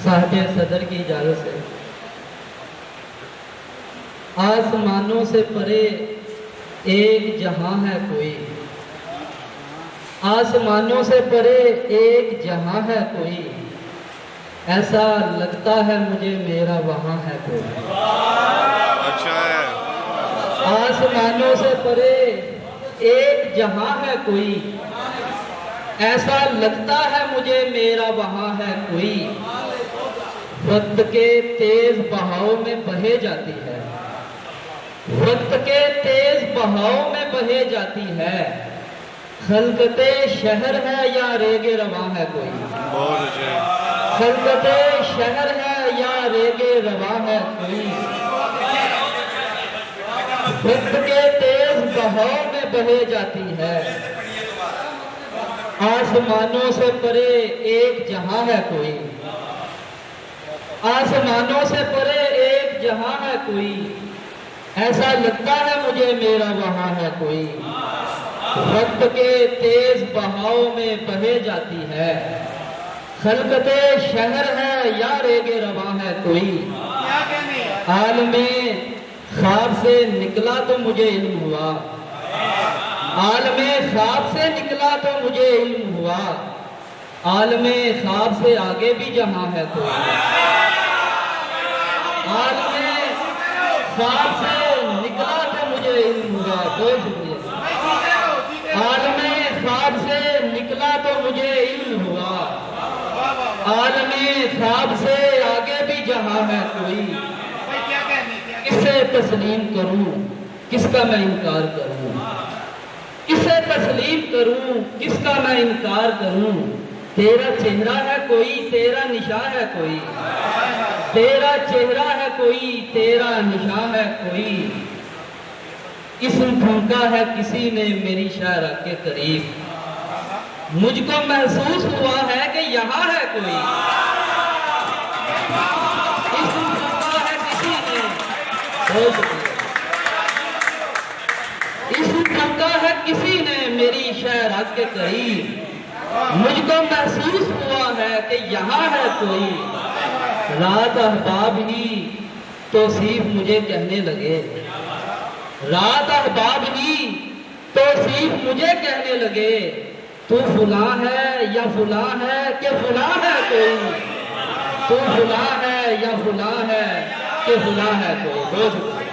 صاحب صدر کی اجازت سے آسمانوں سے پرے ایک جہاں ہے کوئی، آسمانوں سے پرے ایک جہاں ہے کوئی، ایسا لگتا ہے مجھے میرا وہاں ہے کوئی۔ اچھا ہے۔ آسمانوں سے پرے ایک جہاں ہے کوئی، ایسا لگتا ہے مجھے میرا وہاں ہے کوئی، وقت کے تیز بہاؤ میں بہے جاتی ہے، وقت کے تیز بہاؤ میں بہے جاتی ہے، خلقت شہر ہے یا ریگ رواں ہے کوئی، بہت اچھا۔ خلقت شہر ہے یا ریگ رواں ہے کوئی، وقت کے تیز بہاؤ میں بہے جاتی ہے، آسمانوں سے پرے ایک جہاں ہے کوئی، آسمانوں سے پرے ایک جہاں ہے کوئی، ایسا لگتا ہے مجھے میرا وہاں ہے کوئی، وقت کے تیز بہاؤ میں بہے جاتی ہے، خلقت شہر ہے یا ریگ رواں ہے کوئی، عالم خواب سے نکلا تو مجھے علم ہوا، عالم خواب سے نکلا تو مجھے علم ہوا، عالم خواب سے آگے بھی جہاں ہے کوئی، عالم خواب سے نکلا تو مجھے علم ہوا، بہت شکریہ، عالم خواب سے نکلا تو مجھے علم ہوا، عالم خواب سے آگے بھی جہاں ہے کوئی، کسے تسلیم کروں کس کا میں انکار کروں، کسے تسلیم کروں کس کا میں انکار کروں، تیرا چہرہ ہے کوئی تیرا نشاں ہے کوئی، تیرا چہرہ ہے کوئی تیرا نشاں ہے کوئی، اسم پھونکا ہے کسی نے میری شاعرہ کے قریب، مجھ کو محسوس ہوا ہے کہ یہاں ہے کوئی، اسم پھونکا ہے کسی نے، بہت شکریہ، اسم پھونکا ہے کسی نے میری شاعرہ کے قریب، مجھ کو محسوس ہوا ہے کہ یہاں ہے کوئی، رات احباب ہی توصیف مجھے کہنے لگے، رات احباب ہی توصیف مجھے کہنے لگے، تو فلاں ہے یا فلاں ہے کہ فلاں ہے کوئی، تو فلاں ہے یا فلاں ہے کہ فلاں ہے کوئی، بہت شکریہ۔